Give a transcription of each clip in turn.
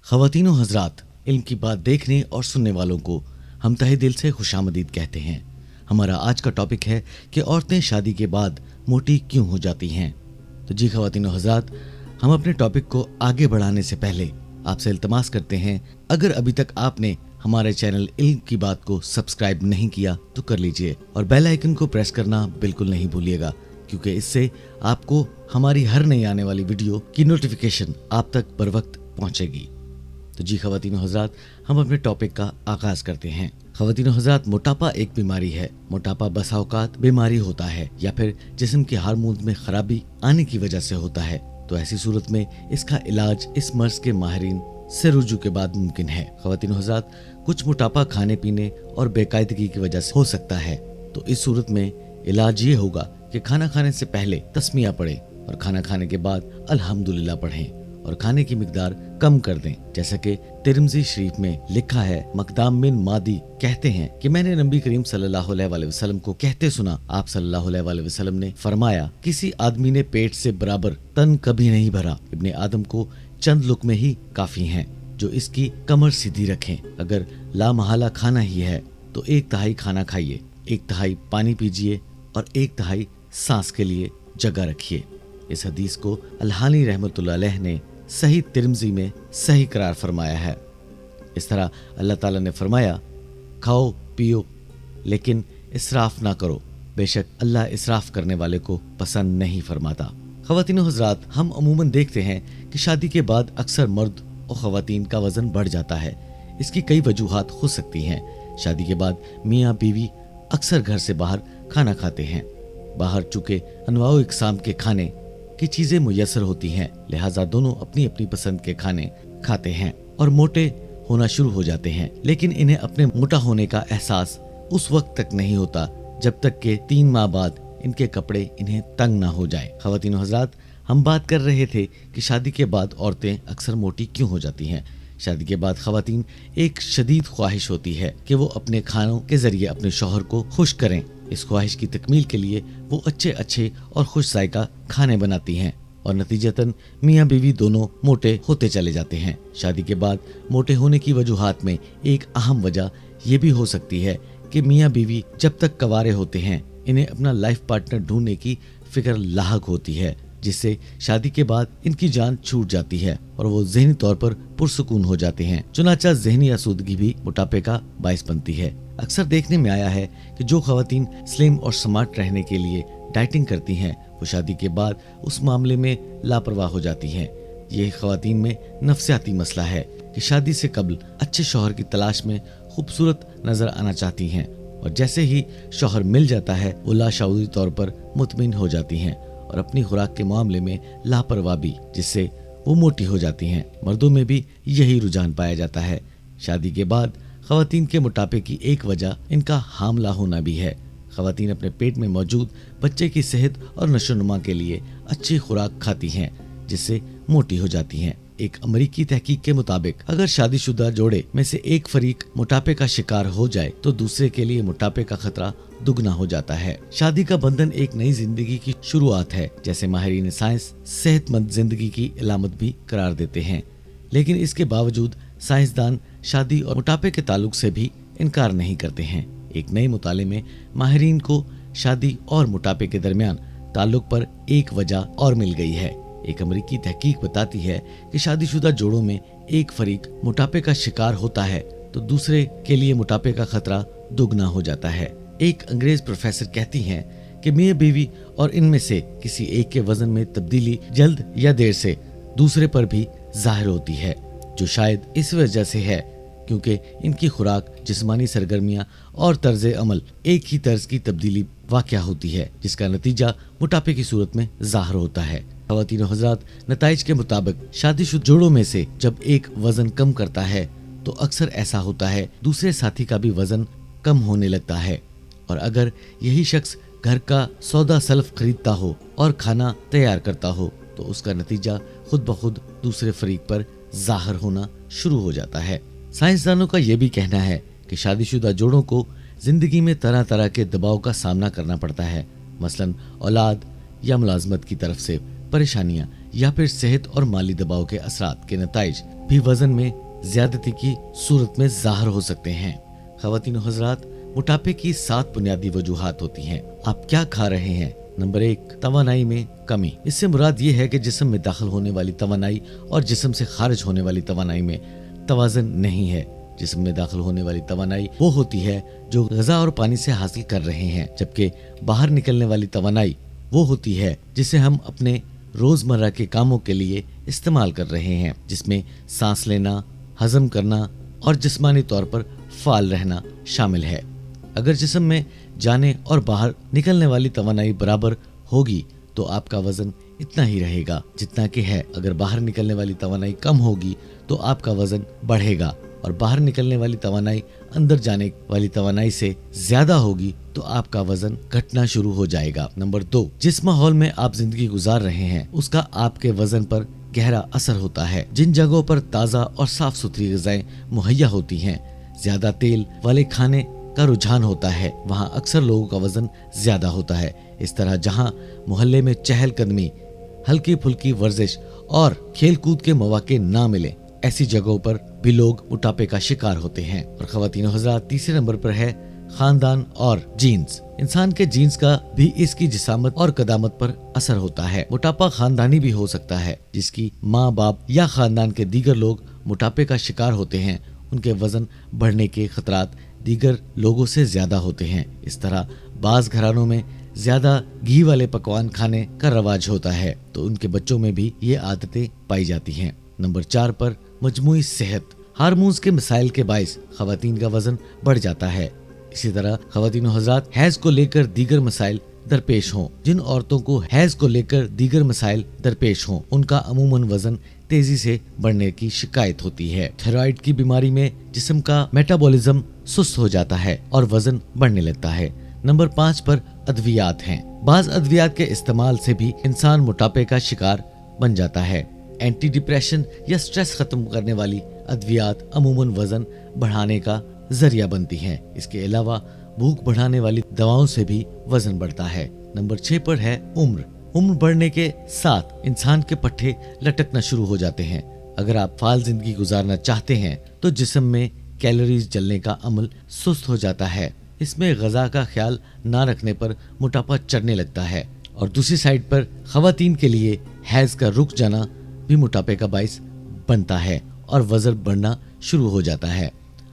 ख़वातीन व हज़रात, इल्म की बात देखने और सुनने वालों को हम तहे दिल से खुशामदीद कहते हैं। हमारा आज का टॉपिक है कि औरतें शादी के बाद मोटी क्यों हो जाती हैं। तो जी ख़वातीन व हज़रात, हम अपने टॉपिक को आगे बढ़ाने से पहले आपसे इल्तमास करते हैं, अगर अभी तक आपने हमारे चैनल इल्म की बात को सब्सक्राइब नहीं किया तो कर लीजिए और बेल आइकन को प्रेस करना बिल्कुल नहीं भूलिएगा, क्योंकि इससे आपको हमारी हर नई आने वाली वीडियो की नोटिफिकेशन आप तक बर वक्त पहुंचेगी। तो जी ख़वातीन व हज़रात, हम अपने टॉपिक का आगाज करते हैं। ख़वातीन व हज़रात, मोटापा एक बीमारी है। मोटापा बसा औकात बीमारी होता है या फिर जिस्म के हार्मोन्स में खराबी आने की वजह से होता है। तो ऐसी सूरत में इसका इलाज इस मर्ज के माहिरीन से रुजू के बाद मुमकिन है। ख़वातीन व हज़रात, कुछ मोटापा खाने पीने और बेकायदगी की वजह से हो सकता है। तो इस सूरत में इलाज ये होगा कि खाना खाने से पहले तस्मिया पढ़ें और खाना खाने के बाद अल्हम्दुलिल्लाह पढ़ें और खाने की मिकदार कम कर दें। जैसा कि तिरमिज़ी शरीफ में लिखा है, मकदाम बिन मादी कहते हैं कि मैंने नबी करीम सल्लल्लाहु अलैहि वसल्लम को कहते सुना। आप सल्लल्लाहु अलैहि वसल्लम ने फरमाया, किसी आदमी ने पेट से बराबर तन कभी नहीं भरा। इब्ने आदम को चंद लुक़मे ही काफी हैं जो इसकी कमर सीधी रखें। अगर लामहला खाना ही है तो 1/3 खाना खाइए, 1/3 पानी पीजिए और 1/3 सांस के लिए जगह रखिए। इस हदीस को अलहानी रहमतुल्लाह अलैह ने सही तिरमिज़ी में सही करार फरमाया है। इस तरह अल्लाह ताला ने फरमाया, खाओ पियो लेकिन इसराफ ना करो, बेशक अल्लाह इसराफ करने वाले को पसंद नहीं फरमाता। ख़वातीन व हज़रात, हम अमूमन देखते हैं कि शादी के बाद अक्सर मर्द और ख़वातीन का वज़न बढ़ जाता है। इसकी कई वजूहात हो सकती हैं। शादी के बाद मियाँ बीवी अक्सर घर से बाहर खाना खाते हैं। बाहर चूँकि अनवाओ इक़साम के खाने की चीजें मुयस्सर होती हैं, लिहाजा दोनों अपनी अपनी पसंद के खाने खाते हैं और मोटे होना शुरू हो जाते हैं। लेकिन इन्हें अपने मोटा होने का एहसास उस वक्त तक नहीं होता जब तक कि 3 माह बाद इनके कपड़े इन्हें तंग ना हो जाए। ख़वातीन व हज़रात, हम बात कर रहे थे कि शादी के बाद औरतें अक्सर मोटी क्यों हो जाती हैं। शादी के बाद ख़वातीन एक शदीद ख्वाहिश होती है कि वो अपने खानों के जरिए अपने शौहर को खुश करें। इस ख्वाहिश की तकमील के लिए वो अच्छे अच्छे और खुश जायका खाने बनाती हैं और नतीजतन मियाँ बीवी दोनों मोटे होते चले जाते हैं। शादी के बाद मोटे होने की वजूहात में एक अहम वजह ये भी हो सकती है कि मियाँ बीवी जब तक कवारे होते हैं इन्हें अपना लाइफ पार्टनर ढूंढने की फिक्र लाहक होती है, जिससे शादी के बाद इनकी जान छूट जाती है और वो ज़हनी तौर पर पुरसुकून हो जाते हैं। चुनाचा ज़हनी आसूदगी भी मोटापे का बाइस बनती है। अक्सर देखने में आया है कि जो ख़वातीन स्लिम और स्मार्ट रहने के लिए डाइटिंग करती हैं वो शादी के बाद उस मामले में लापरवाह हो जाती हैं। ये ख़वातीन में नफ्सियाती मसला है कि शादी से कबल अच्छे शौहर की तलाश में खूबसूरत नजर आना चाहती हैं और जैसे ही शौहर मिल जाता है वो लाशऊरी तौर पर मुतमिन हो जाती हैं और अपनी खुराक के मामले में लापरवाह भी, जिससे वो मोटी हो जाती हैं। मर्दों में भी यही रुझान पाया जाता है। शादी के बाद ख़वातीन के मोटापे की एक वजह इनका हामला होना भी है। ख़वातीन अपने पेट में मौजूद बच्चे की सेहत और नशोनुमा के लिए अच्छी खुराक खाती हैं, जिससे मोटी हो जाती हैं। एक अमरीकी तहकीक के मुताबिक अगर शादीशुदा जोड़े में से एक फरीक मोटापे का शिकार हो जाए तो दूसरे के लिए मोटापे का खतरा दुगना हो जाता है। शादी का बंधन एक नई जिंदगी की शुरुआत है, जैसे माहिरीन साइंस सेहतमंद जिंदगी की इलामत भी करार देते हैं। लेकिन इसके बावजूद साइंसदान शादी और मोटापे के ताल्लुक से भी इनकार नहीं करते हैं। एक नए मुताले में माहिरीन को शादी और मोटापे के दरमियान ताल्लुक पर एक वजह और मिल गई है। एक अमरीकी तहकीक बताती है कि शादीशुदा जोड़ों में एक फरीक मोटापे का शिकार होता है तो दूसरे के लिए मोटापे का खतरा दुगना हो जाता है। एक अंग्रेज प्रोफेसर कहती हैं कि मियां बीवी और इनमें से किसी एक के वजन में तब्दीली जल्द या देर से दूसरे पर भी जाहिर होती है, जो शायद इस वजह से है क्योंकि इनकी खुराक, जिस्मानी सरगर्मियां और तर्ज अमल एक ही तर्ज की तब्दीली वाक़या होती है, जिसका नतीजा मोटापे की सूरत में जाहिर होता है। ख़वातीन व हज़रात, नताइज के मुताबिक शादीशुदा जोड़ों में से जब एक वजन कम करता है तो अक्सर ऐसा होता है दूसरे साथी का भी वजन कम होने लगता है। और अगर यही शख्स घर का सौदा सल्फ खरीदता हो और खाना तैयार करता हो तो उसका नतीजा खुद ब खुद दूसरे फरीक पर जाहिर होना शुरू हो जाता है। साइंसदानों का यह भी कहना है कि शादीशुदा जोड़ों को जिंदगी में तरह तरह के दबाव का सामना करना पड़ता है, मसलन औलाद या मुलाजमत की तरफ से परेशानियां या फिर सेहत और माली दबाव के असरात के नताइज भी वजन में ज्यादती की सूरत में ज़ाहिर हो सकते हैं। ख़वातीन और हज़रात, मोटापे की 7 बुनियादी वजूहात होती हैं। आप क्या खा रहे हैं? नंबर 1, तवानाई में कमी। इससे मुराद ये है कि जिस्म में दाखिल होने वाली तवानाई और जिस्म से खारिज होने वाली तवानाई में तवाज़ुन नहीं है। जिस्म में दाखिल होने वाली तवानाई वो होती है जो ग़िज़ा और पानी से हासिल कर रहे हैं, जबकि बाहर निकलने वाली तवानाई वो होती है जिसे हम अपने रोज़मर्रा के कामों के लिए इस्तेमाल कर रहे हैं, जिसमें सांस लेना, हजम करना और जिस्मानी तौर पर फाल रहना शामिल है। अगर जिस्म में जाने और बाहर निकलने वाली तवानाई बराबर होगी तो आपका वजन इतना ही रहेगा जितना कि है। अगर बाहर निकलने वाली तवानाई कम होगी तो आपका वजन बढ़ेगा और बाहर निकलने वाली तवानाई अंदर जाने वाली तवानाई से ज्यादा होगी तो आपका वजन घटना शुरू हो जाएगा। नंबर 2, जिस माहौल में आप जिंदगी गुजार रहे हैं उसका आपके वजन पर गहरा असर होता है। जिन जगहों पर ताज़ा और साफ सुथरी ग़िज़ाएं मुहैया होती हैं, ज्यादा तेल वाले खाने का रुझान होता है, वहाँ अक्सर लोगों का वजन ज्यादा होता है। इस तरह जहाँ मोहल्ले में चहलकदमी, हल्की फुल्की वर्जिश और खेल कूद के मौके ना मिले, ऐसी जगहों पर भी लोग मोटापे का शिकार होते हैं। और ख़वातीन और हज़रात, तीसरे नंबर पर है खानदान और जीन्स। इंसान के जीन्स का भी इसकी जिसामत और कदामत पर असर होता है। मोटापा खानदानी भी हो सकता है। जिसकी माँ बाप या खानदान के दीगर लोग मोटापे का शिकार होते हैं, उनके वजन बढ़ने के खतरात दीगर लोगों से ज्यादा होते हैं। इस तरह बाज घरानों में ज्यादा घी वाले पकवान खाने का रवाज होता है तो उनके बच्चों में भी ये आदतें पाई जाती हैं। नंबर 4 पर मजमूई सेहत। हार्मोन्स के मसाइल के बाइस ख़वातीन का वजन बढ़ जाता है। इसी तरह ख़वातीन और हज़रात, हैज को लेकर दीगर मसाइल दरपेश हों। जिन औरतों को हैज को लेकर दीगर मसाइल दरपेश हों, उनका अमूमन वजन तेजी से बढ़ने की शिकायत होती है। थायराइड की बीमारी में जिस्म का मेटाबॉलिज्म सुस्त हो जाता है और वजन बढ़ने लगता है। नंबर 5 पर अद्वियात हैं। बाज अद्वियात के इस्तेमाल से भी इंसान मोटापे का शिकार बन जाता है। एंटी डिप्रेशन या स्ट्रेस खत्म करने वाली अद्वियात अमूमन वजन बढ़ाने का जरिया बनती हैं। इसके अलावा भूख बढ़ाने वाली दवाओं से भी वजन बढ़ता है। नंबर 6 पर है उम्र। उम्र बढ़ने के साथ इंसान के पट्टे लटकना शुरू हो जाते हैं। अगर आप फाल जिंदगी गुजारना चाहते हैं तो जिस्म में कैलोरीज जलने का अमल सुस्त हो जाता है। इसमें ग़िज़ा का ख्याल ना रखने पर मोटापा चढ़ने लगता है। और दूसरी साइड पर ख़वातीन के लिए हैज का रुक जाना भी मोटापे का बाइस बनता है और वजन बढ़ना शुरू हो जाता है।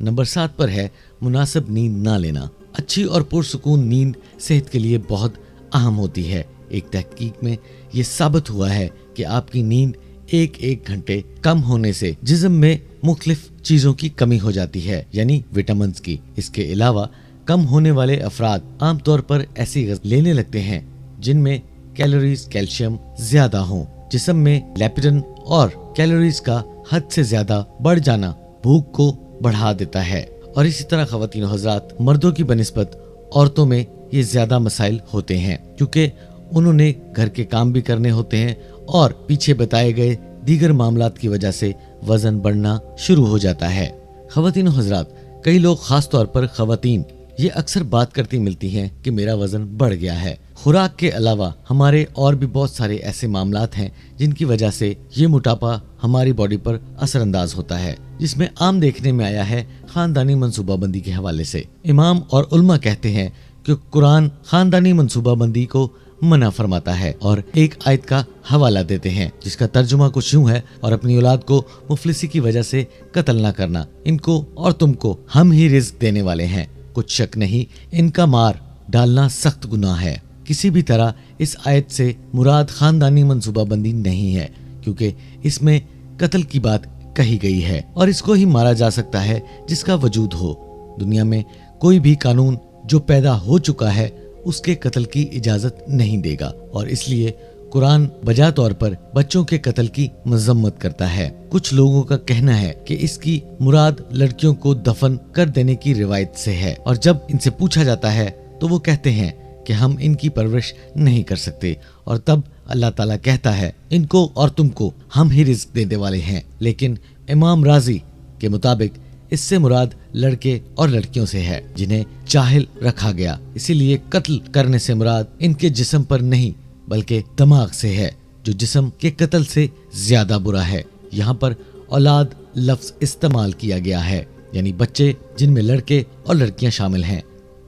नंबर 7 पर है मुनासिब नींद ना लेना। अच्छी और पुरसुकून नींद सेहत के लिए बहुत अहम होती है। एक तहकीक में ये साबित हुआ है कि आपकी नींद एक घंटे कम होने से जिस्म में मुख्तलिफ चीजों की कमी हो जाती है, यानी विटामिन की। इसके अलावा कम होने वाले अफराद आमतौर पर ऐसी ग़िज़ा लेने लगते हैं जिनमें कैलोरीज कैल्शियम ज्यादा हों। जिस्म में लेपिडन और कैलोरीज का हद से ज्यादा बढ़ जाना भूख को बढ़ा देता है। और इसी तरह ख़वातीन और हज़रात, मर्दों की बनिस्बत औरतों में ये ज्यादा मसाइल होते हैं क्योंकि उन्होंने घर के काम भी करने होते हैं और पीछे बताए गए दीगर मामलात की वजह से वजन बढ़ना शुरू हो जाता है। ख़वातीन और हज़रात, कई लोग, खास तौर पर ख़वातीन, ये अक्सर बात करती मिलती हैं कि मेरा वजन बढ़ गया है। खुराक के अलावा हमारे और भी बहुत सारे ऐसे मामलात हैं जिनकी वजह से ये मोटापा हमारी बॉडी पर असरअंदाज होता है, जिसमें आम देखने में आया है खानदानी मंसूबाबंदी के हवाले से। इमाम और उल्मा कहते हैं कि कुरान खानदानी मंसूबाबंदी को मना फरमाता है और एक आयत का हवाला देते हैं जिसका तर्जुमा कुछ यूं है, और अपनी औलाद को मुफलिसी की वजह से कत्ल न करना, इनको और तुमको हम ही रिज्क देने वाले हैं, कुछ शक नहीं इनका मार डालना सख्त गुनाह है। किसी भी तरह इस आयत से मुराद खानदानी मंसूबाबंदी नहीं है क्योंकि इसमें कत्ल की बात कही गई है और इसको ही मारा जा सकता है जिसका वजूद हो। दुनिया में कोई भी कानून जो पैदा हो चुका है उसके कत्ल की इजाजत नहीं देगा और इसलिए कुरान बजा तौर पर बच्चों के कत्ल की मजम्मत करता है। कुछ लोगों का कहना है कि इसकी मुराद लड़कियों को दफन कर देने की रिवायत से है और जब इनसे पूछा जाता है तो वो कहते हैं कि हम इनकी परवरिश नहीं कर सकते और तब अल्लाह ताला कहता है इनको और तुमको हम ही रिज्क देने वाले हैं। लेकिन इमाम राजी के मुताबिक इससे मुराद लड़के और लड़कियों से है जिन्हें जाहिल रखा गया, इसीलिए कत्ल करने से मुराद इनके जिस्म पर नहीं बल्कि दिमाग से है जो जिस्म के कत्ल से ज्यादा बुरा है। यहाँ पर औलाद लफ्ज इस्तेमाल किया गया है, यानी बच्चे जिनमें लड़के और लड़कियां शामिल हैं,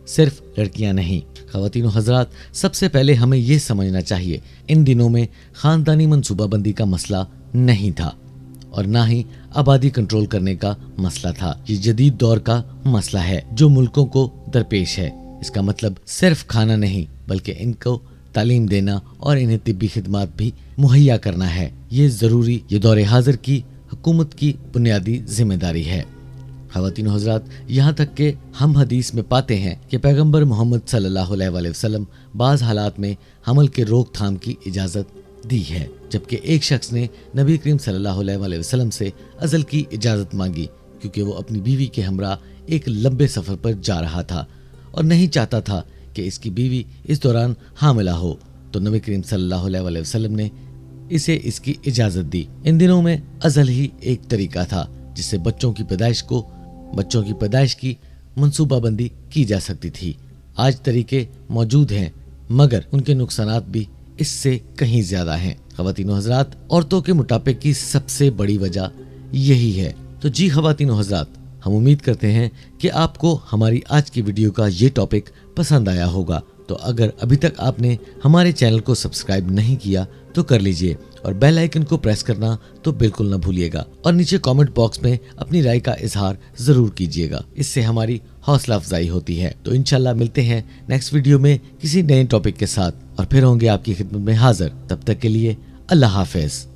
सिर्फ लड़कियां नहीं। ख़वातीन और हज़रात, सबसे पहले हमें ये समझना चाहिए, इन दिनों में खानदानी मनसूबाबंदी का मसला नहीं था और ना ही आबादी कंट्रोल करने का मसला था। ये जदीद दौर का मसला है जो मुल्कों को दरपेश है। इसका मतलब सिर्फ खाना नहीं बल्कि इनको तालीम देना और इन्हें तिब्बी खिदमात भी मुहैया करना है। ये ज़रूरी, ये दौर हाजिर की हुकूमत की बुनियादी जिम्मेदारी है। ख़वातीन और हज़रात, यहाँ तक कि हम हदीस में पाते हैं कि पैगंबर मोहम्मद सल्लल्लाहु अलैहि वसल्लम बाज़ हालात में हमल के रोकथाम की इजाज़त दी है, जबकि एक शख्स ने नबी करीम सल्लल्लाहु अलैहि वसल्लम से अज़ल की इजाज़त मांगी क्योंकि वो अपनी बीवी के हमरा एक लंबे सफ़र पर जा रहा था और नहीं चाहता था कि इसकी बीवी इस दौरान हामिला हो। तो नबी करीम सल्लल्लाहु अलैहि वसल्लम ने इसे इसकी इजाज़त दी। इन दिनों में अज़ल ही एक तरीका था जिससे बच्चों की पैदाइश की मंसूबाबंदी की जा सकती थी। आज तरीके मौजूद हैं मगर उनके नुकसानात भी इससे कहीं ज्यादा हैं। ख़वातीन और हज़रात, औरतों के मोटापे की सबसे बड़ी वजह यही है। तो जी ख़वातीन और हज़रात, हम उम्मीद करते हैं कि आपको हमारी आज की वीडियो का ये टॉपिक पसंद आया होगा। तो अगर अभी तक आपने हमारे चैनल को सब्सक्राइब नहीं किया तो कर लीजिए और बेल आइकन को प्रेस करना तो बिल्कुल न भूलिएगा और नीचे कमेंट बॉक्स में अपनी राय का इजहार जरूर कीजिएगा। इससे हमारी हौसला अफजाई होती है। तो इंशाल्लाह मिलते हैं नेक्स्ट वीडियो में किसी नए टॉपिक के साथ और फिर होंगे आपकी खिदमत में हाजिर। तब तक के लिए अल्लाह हाफिज।